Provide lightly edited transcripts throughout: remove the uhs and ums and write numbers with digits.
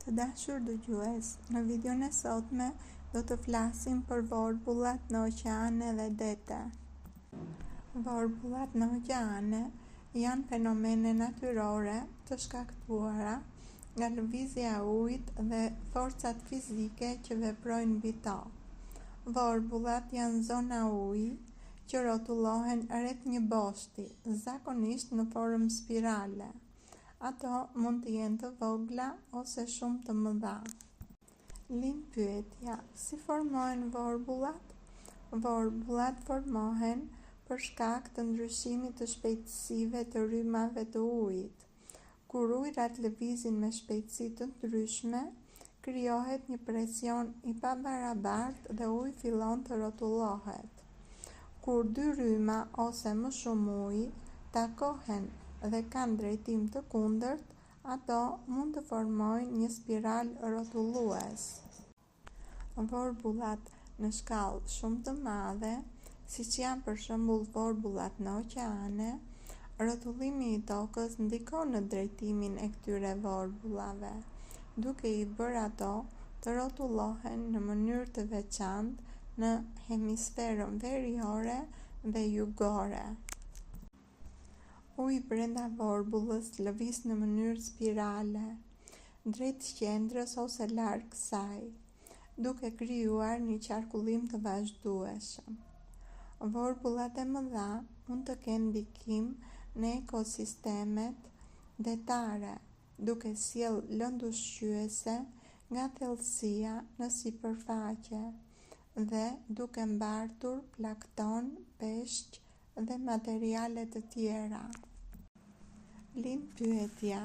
Të dashur dëgjues, në videon e sotme do të flasim për vorbullat në oqeane dhe dete. Vorbullat në oqeane janë fenomene natyrore të shkaktuara nga lëvizja e ujit dhe forcat fizike që veprojnë mbi to. Vorbullat janë zona uji që rrotullohen rreth një boshti, zakonisht në formë spirale. Ato mund të jenë të vogla ose shumë të mëdha. Lind pyetja: si formohen vorbullat? Vorbullat formohen për shkak të ndryshimit të shpejtësive të rrymave të ujit. Kur ujërat lëvizin me shpejtësi të ndryshme, krijohet një presion i pabarabartë dhe uji fillon të rrotullohet. Kur dy rryma ose më shumë ujë takohen dhe kanë drejtim të kundërt, ato mund të formojnë një spiral rrotullues. Vorbullat në shkallë shumë të madhe, siç janë për shembull vorbullat në oqeane, rrotullimi i tokës ndikon në drejtimin e këtyre vorbullave, duke i bërë ato të rrotullohen në mënyrë të veçantë në hemisferën veriore dhe jugore. Uji brenda vorbullës lëviz në mënyrë spirale, drejt qendrës ose larg saj, duke krijuar një qarkullim të vazhdueshëm. Vorbullat e mëdha mund të kenë ndikim në ekosistemet detare, duke sjellë lëndë ushqyese nga thellësia në sipërfaqe dhe duke mbartur plankton, peshq dhe materiale të tjera. Lind pyetja: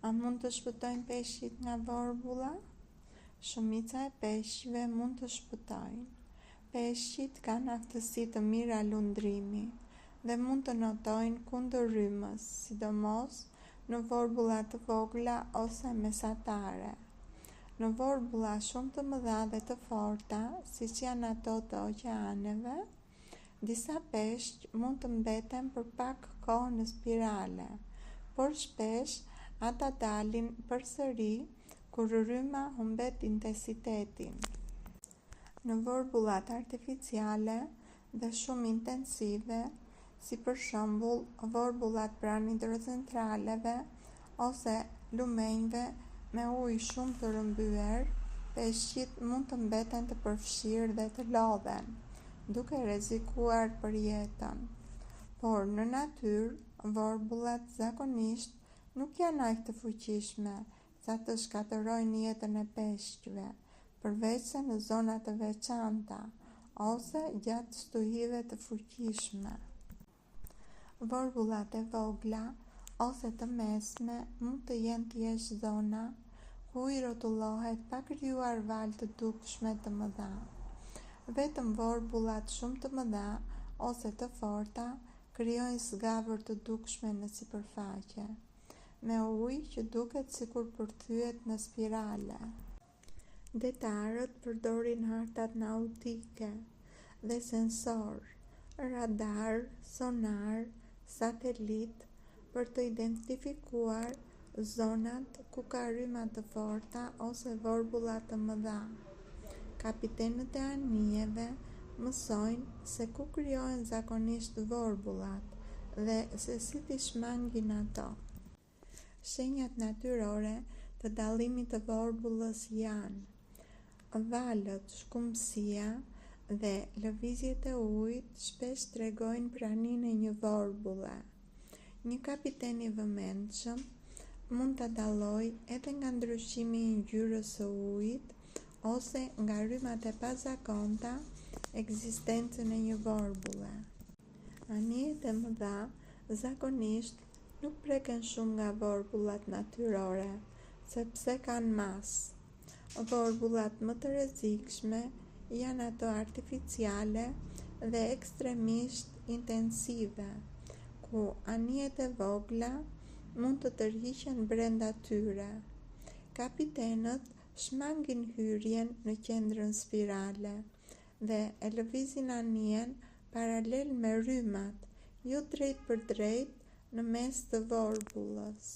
a mund të shpëtojnë peshqit nga vorbulla? Shumica e peshqve mund të shpëtojnë. Peshqit kanë aftësi të mira lundrimi dhe mund të notojnë kundër rrymës, sidomos në vorbulla të vogla ose mesatare. Në vorbulla shumë të mëdha dhe të forta, siç janë ato të oqeaneve, disa peshq mund të mbeten për pak kohë në spirale, por shpesh ata dalin përsëri kur rryma humbet intensitetin. Në vorbullat artificiale dhe shumë intensive, si për shembull vorbullat pranë hidrocentraleve ose lumenjve me ujë shumë të rrëmbyer, peshqit mund të mbeten të përfshirë dhe të lodhen, duke rrezikuar për jetën. Por në natyrë, vorbullat zakonisht nuk janë aq të fuqishme sa të shkatërrojnë jetën e peshqve, përveç se në zona të veçanta ose gjatë stuhive të fuqishme. Vorbullat e vogla ose të mesme mund të jenë thjesht zona ku uji rrotullohet pa krijuar valë të dukshme të mëdha. Vetëm vorbullat shumë të mëdha ose të forta krijojnë zgavër të dukshme në sipërfaqe, me ujë që duket sikur përthyet në spirale. Detarët përdorin hartat nautike dhe sensor, radar, sonar, satelit për të identifikuar zonat ku ka rryma të forta ose vorbulla të mëdha. Kapitenët e anijeve mësojnë se ku krijohen zakonisht vorbullat dhe se si t'i shmangin ato. Shenjat natyrore të dallimit të vorbullës janë: valët, shkumësia dhe lëvizjet e ujit shpesh tregojnë praninë e një vorbulle. Një kapiten i vëmendshëm mund ta dallojë edhe nga ndryshimi i ngjyrës së ujit ose nga rrymat e pazakonta ekzistencën e një vorbulle. Anijet e mëdha zakonisht nuk preken shumë nga vorbullat natyrore, sepse kanë masë. Vorbullat më të rrezikshme janë ato artificiale dhe ekstremisht intensive, ku anijet e vogla mund të tërhiqen brenda tyre. Kapitenët shmangin hyrjen në qendrën spirale dhe e lëvizin anijen paralel me rrymat, jo drejt për drejt në mes të vorbullës.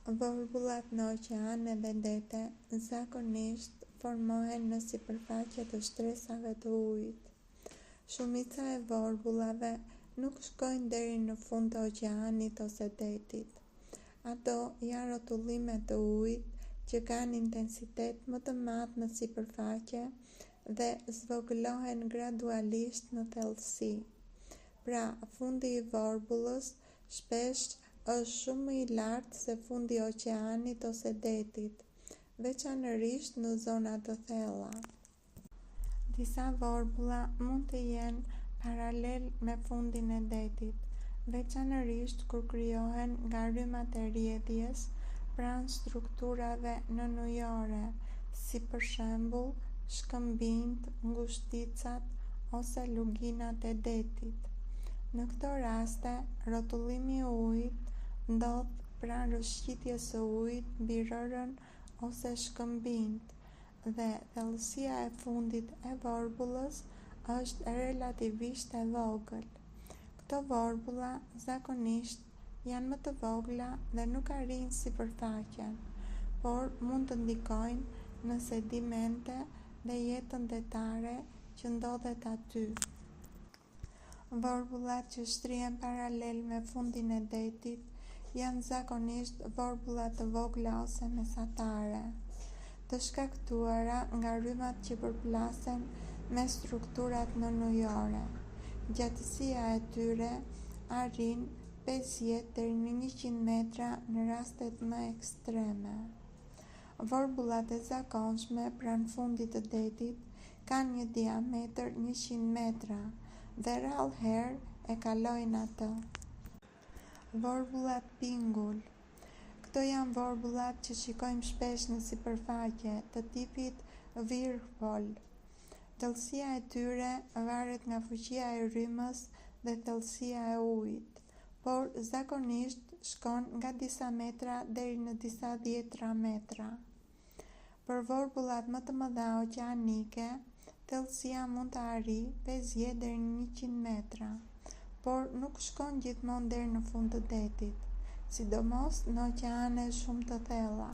Vorbullat në oqeane dhe dete zakonisht formohen në sipërfaqe të shtresave të ujit. Shumica e vorbullave nuk shkojnë deri në fund të oqeanit ose detit. Ato janë rrotullime të ujit që kanë intensitet më të madh në sipërfaqe dhe zvogëlohen gradualisht në thellësi. Pra, fundi i vorbullës shpesh është shumë më i lartë se fundi i oqeanit ose detit, veçanërisht në zona të thella. Disa vorbulla mund të jenë paralel me fundin e detit, veçanërisht kur krijohen nga rrymat e rrjedhjes pranë strukturave nënujore, si për shembull shkëmbinjt, ngushticat ose luginat e detit. Në këto raste, rrotullimi i ujit ndodh pranë rrëshqitjes së ujit mbi rërën ose shkëmbinjt dhe thellësia e fundit e vorbullës është relativisht e vogël. Këto vorbulla zakonisht janë më të vogla dhe nuk arrijnë sipërfaqen, por mund të ndikojnë në sedimente dhe jetën detare që ndodhet aty. Vorbullat që shtrihen paralel me fundin e detit janë zakonisht vorbulla të vogla ose mesatare, të shkaktuara nga rrymat që përplasen me strukturat nënujore. Gjatësia e tyre arrin 50 deri në 100 metra në rastet më ekstreme. Vorbullat e zakonshme pranë fundit të detit kanë një diametër 100 metra dhe rrallëherë e kalojnë atë. Vorbullat pingull. Këto janë vorbullat që shikojmë shpesh në sipërfaqe, të tipit Whirlpool. Thellësia e tyre varet nga fuqia e rrymës dhe thellësia e ujit, por zakonisht shkon nga disa metra deri në disa dhjetra metra. Për vorbullat më të mëdha oqeanike, thellësia mund të arrijë 50 deri në 100 metra, por nuk shkon gjithmonë deri në fund të detit, sidomos në oqeane shumë të thella.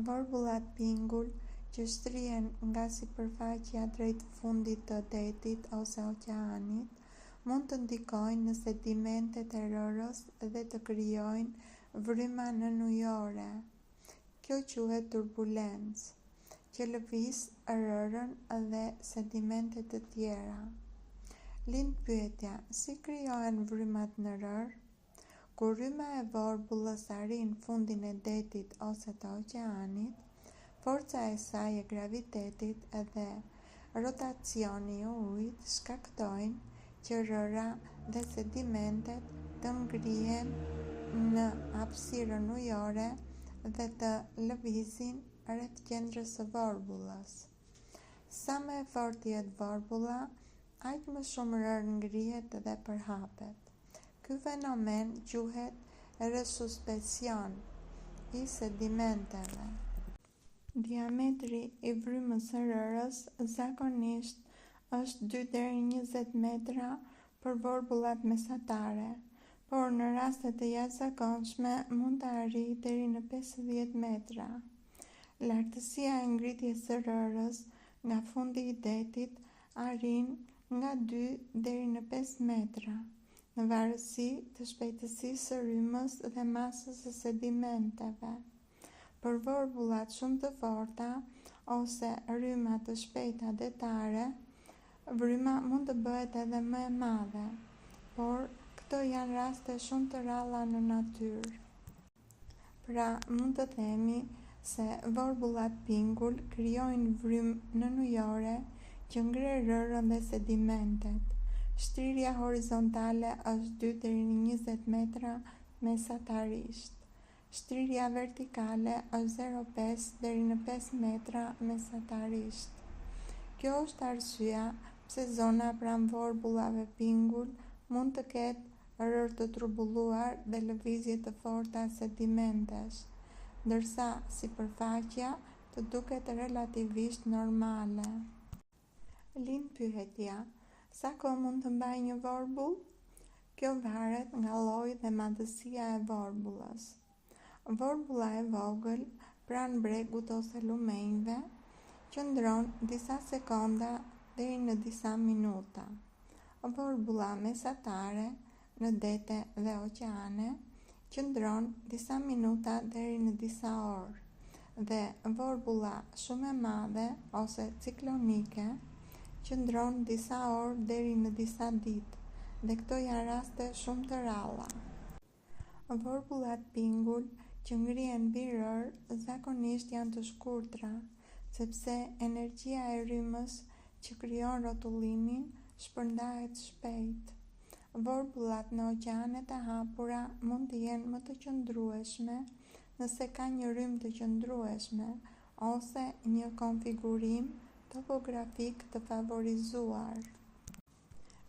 Vorbullat pingull që shtrihen nga sipërfaqja drejt fundit të detit ose oqeanit, mund të ndikojnë në sedimentet e rërës dhe të krijojnë vryma nënujore. Kjo quhet turbulencë, që lëviz rërën dhe sedimentet të tjera. Lind pyetja, si krijohen vrymat në rërë? Kur rryma e vorbullës arrin fundin e detit ose të oqeanit, forca e saj e gravitetit dhe rotacioni i ujit shkaktojnë që rëra dhe sedimentet të ngrihen në hapësirën ujore dhe të lëvizin rreth qendrës së vorbullës. Sa më e fortë jet vorbulla, aq më shumë rërë ngrihet dhe përhapet. Ky fenomen quhet resuspension i sedimenteve. Diametri i frymës së rërës zakonisht është 2 deri 20 metra për vorbullat mesatare, por në raste të jashtëzakonshme mund të arrijë deri në 50 metra. Lartësia e ngritjes së rërës nga fundi i detit arrin nga 2 deri në 5 metra, në varësi të shpejtësisë së rrymës dhe masës së sedimenteve. Për vorbullat shumë të forta ose rryma të shpejta detare, vryma mund të bëhet edhe më e madhe, por këto janë raste shumë të rralla në natyrë. Pra, mund të themi se vorbullat pingull krijojnë vrymë nënujore që ngre rërën dhe sedimentet. Shtrirja horizontale është 2 deri në 20 metra mesatarisht. Shtrirja vertikale është 0,5 deri në 5 metra mesatarisht. Kjo është arsyeja pse zona pranë vorbullave pingull mund të ketë rërë të trumbulluar dhe lëvizje të forta sedimentesh, ndërsa sipërfaqja të duket relativisht normale. Lind pyetja, sa kohë mund të mbajë një vorbull? Kjo varet nga lloji dhe madhësia e vorbullës. Vorbulla e vogël pranë bregut ose lumenjve qëndron disa sekonda deri në disa minuta. Vorbulla mesatare në dete dhe oqeane qëndron disa minuta deri në disa orë. Dhe vorbulla shumë e madhe ose ciklonike qëndron disa orë deri në disa ditë, dhe këto janë raste shumë të rralla. Vorbullat pingull që ngrihen viror zakonisht janë të shkurtra, sepse energjia e rrymës që krijon rrotullimin shpërndahet shpejt. Vorbullat në oqeanet e hapura mund të jenë më të qëndrueshme nëse ka një rrymë të qëndrueshme ose një konfigurim topografik të favorizuar.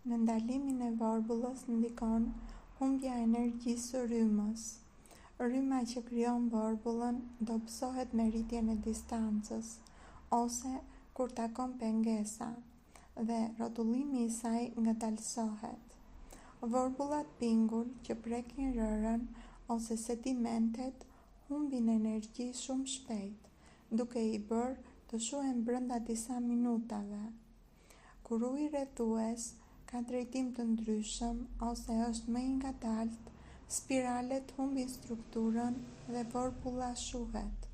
Në ndalimin e vorbullës ndikon humbja e energjisë së rrymës. Rryma që krijon vorbullën dobësohet me rritjen e distancës ose kur takon pengesa dhe rrotullimi i saj ngadalësohet. Vorbullat pingull që prekin rërën ose sedimentet humbin energji shumë shpejt, duke i bërë të shuhen brenda disa minutave. Kur uji rrethues ka drejtim të ndryshëm ose është më i ngadalt, spiralet humbin strukturën dhe vorbulla shuhet.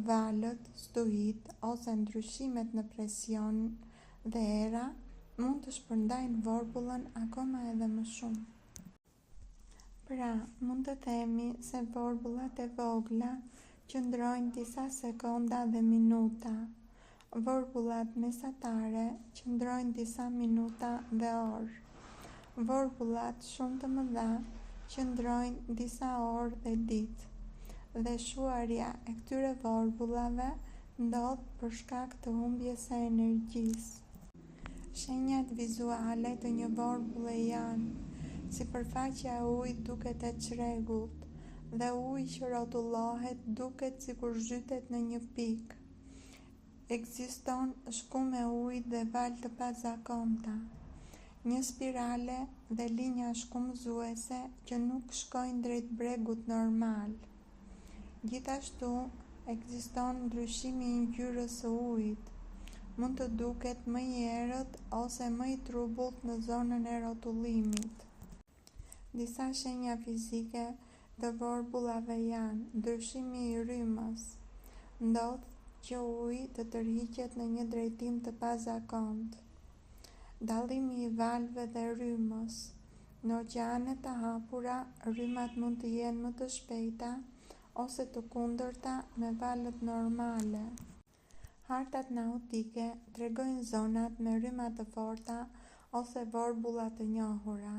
Valët, stuhit ose ndryshimet në presion dhe era mund të shpërndajnë vorbullën akoma edhe më shumë. Pra, mund të themi se vorbullat e vogla qëndrojnë disa sekonda dhe minuta. Vorbullat mesatare qëndrojnë disa minuta dhe orë. Vorbullat shumë të mëdha qëndrojnë disa orë dhe ditë. Dhe shuarja e këtyre vorbullave ndodh për shkak të humbjes së energjisë. Shenjat vizuale të një vorbulle janë sipërfaqja e ujit duket e çrregullt dhe uji që rrotullohet duket sikur zhytet në një pikë. Ekziston shkum e ujit dhe valë të pazakonta, një spirale dhe linja shkumëzuese që nuk shkojnë drejt bregut normal. Gjithashtu, ekziston ndryshimi i ngjyrës së ujit. Mund të duket më i errët ose më i trubullt në zonën e rrotullimit. Disa shenja fizike të vorbullave janë ndryshimi i rrymës. Ndodh që uji të tërhiqet në një drejtim të pazakont. Dallimi i valëve dhe rrymës. Në oqeanet të hapura, rrymat mund të jenë më të shpejta ose të kundërta me valët normale. Hartat nautike tregojnë zonat me rryma të forta ose vorbulla të njohura.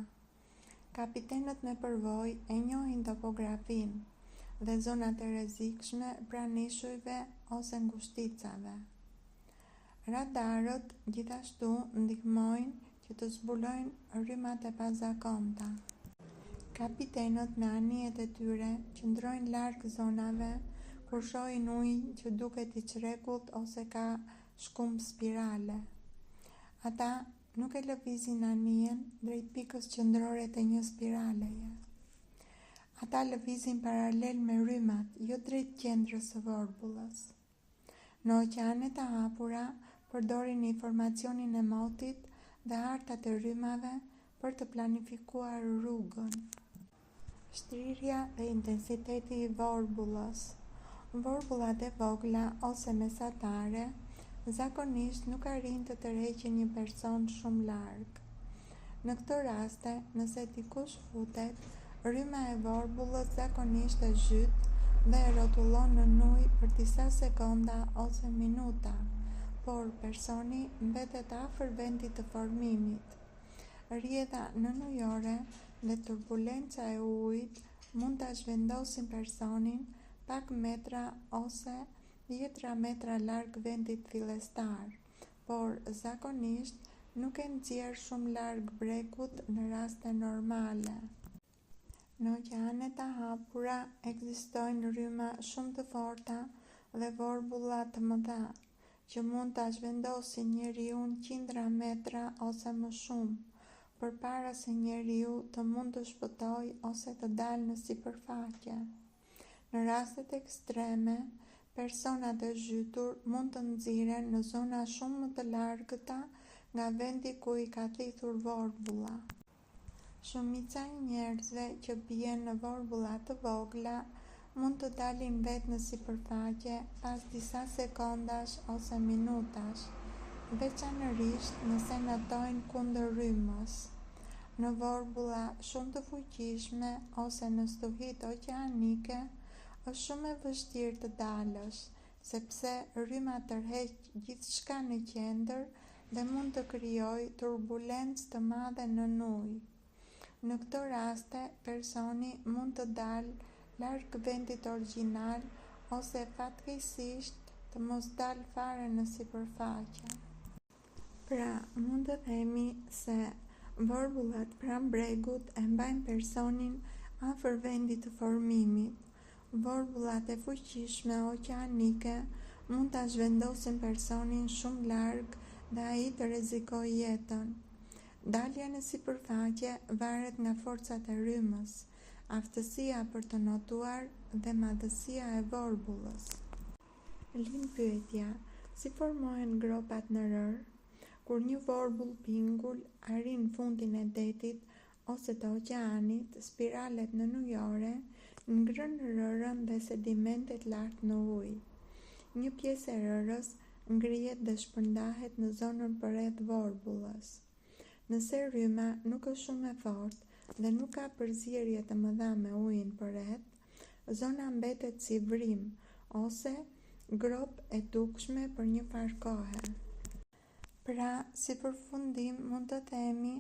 Kapitenët me përvojë e njohin topografinë dhe zonat e rrezikshme pranë ishujve ose ngushticave. Radarët gjithashtu ndihmojnë që të zbulojnë rrymat e pazakonta. Kapitenët me anijet e tyre qëndrojnë larg zonave kur shohin ujin që duket i çrregullt ose ka shkum spirale. Ata nuk e lëvizin anijen drejt pikës qendrore të një spiraleje. Ata lëvizin paralel me rrymat, jo drejt qendrës së vorbullës. Në oqeanet e hapura, përdorin informacionin e motit dhe hartat e rrymave për të planifikuar rrugën. Shtrirja dhe intensiteti i vorbullës. Vorbullat e vogla ose mesatare zakonisht nuk arrin të tërheqin një person shumë larg. Në këto raste, nëse dikush futet, rryma e vorbullës zakonisht e zhyt dhe e rrotullon në ujë për disa sekonda ose minuta, por personi mbetet afër vendit të formimit. Rrjedha nënujore dhe turbulenca e ujit mund ta zhvendosin personin pak metra ose 10 metra larg vendit fillestar, por zakonisht nuk e nxjerr shumë larg bregut në raste normale. Në oqeanet e hapura ekzistojnë rryma shumë të forta dhe vorbulla të mëdha, që mund ta zhvendosin njeriun qindra metra ose më shumë, përpara se njeriu të mund të shpëtojë ose të dalë në sipërfaqe. Në rastet ekstreme, personat e zhytur mund të nxiren në zona shumë më të largëta nga vendi ku i ka thithur vorbulla. Shumica e njerëzve që bien në vorbulla të vogla mund të dalin vetë në sipërfaqe pas disa sekondash ose minutash, veçanërisht nëse natojnë kundër rrymës. Në vorbulla shumë të fuqishme ose në stuhitë oqeanike është shumë e vështirë të dalësh, sepse rryma tërheq gjithçka në qendër dhe mund të krijojë turbulencë të madhe nën ujë. Në këto raste, personi mund të dalë larg vendit origjinal ose fatkeqësisht të mos dalë fare në sipërfaqe. Pra, mund të themi se vorbullat pranë bregut e mbajnë personin afër vendit të formimit. Vorbullat e fuqishme oqeanike mund ta zhvendosin personin shumë larg dhe ai të rrezikojë jetën. Dalja në sipërfaqe varet nga forcat e rrymës, aftësia për të notuar dhe madhësia e vorbullës. Lind pyetja: si formohen gropat në rër? Kur një vorbull pingull arrin fundin e detit ose të oqeanit, spiralet nënujore ngrën rërën dhe sedimentet lart në ujë. Një pjesë e rërës ngrihet dhe shpërndahet në zonën përreth vorbullës. Nëse rryma nuk është shumë e fortë dhe nuk ka përzierje të mëdha me ujin përreth, zona mbetet si vrim ose grop e dukshme për një farë kohe. Pra, si përfundim mund të themi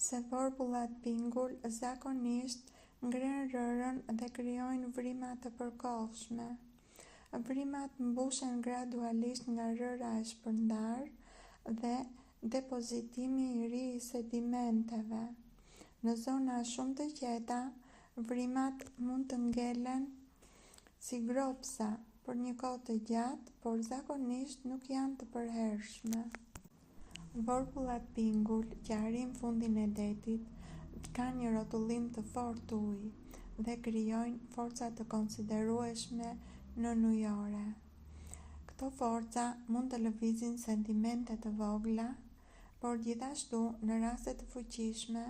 se vorbullat pingull zakonisht ngren rërën dhe krijojnë vrima të përkohshme. Vrimat mbushen gradualisht nga rëra e shpërndar dhe depozitimi i ri i sedimenteve. Në zona shumë të qeta, vrimat mund të ngelen si gropsa për një kohë të gjatë, por zakonisht nuk janë të përhershme. Vorbullat pingull që arrin fundin e detit kanë një rrotullim të fortë të ujë dhe krijojnë forca të konsiderueshme nënujore. Këto forca mund të lëvizin sedimente të vogla, por gjithashtu në raste të fuqishme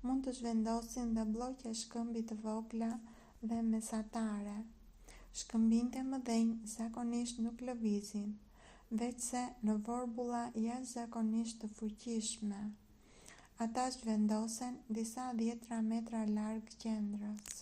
mund të zhvendosin dhe blloqe shkëmbi të vogla dhe mesatare. Shkëmbinjtë e mëdhenj zakonisht nuk lëvizin, veçse në vorbulla jashtëzakonisht të fuqishme. Ata zhvendosen disa dhjetra metra larg qendrës.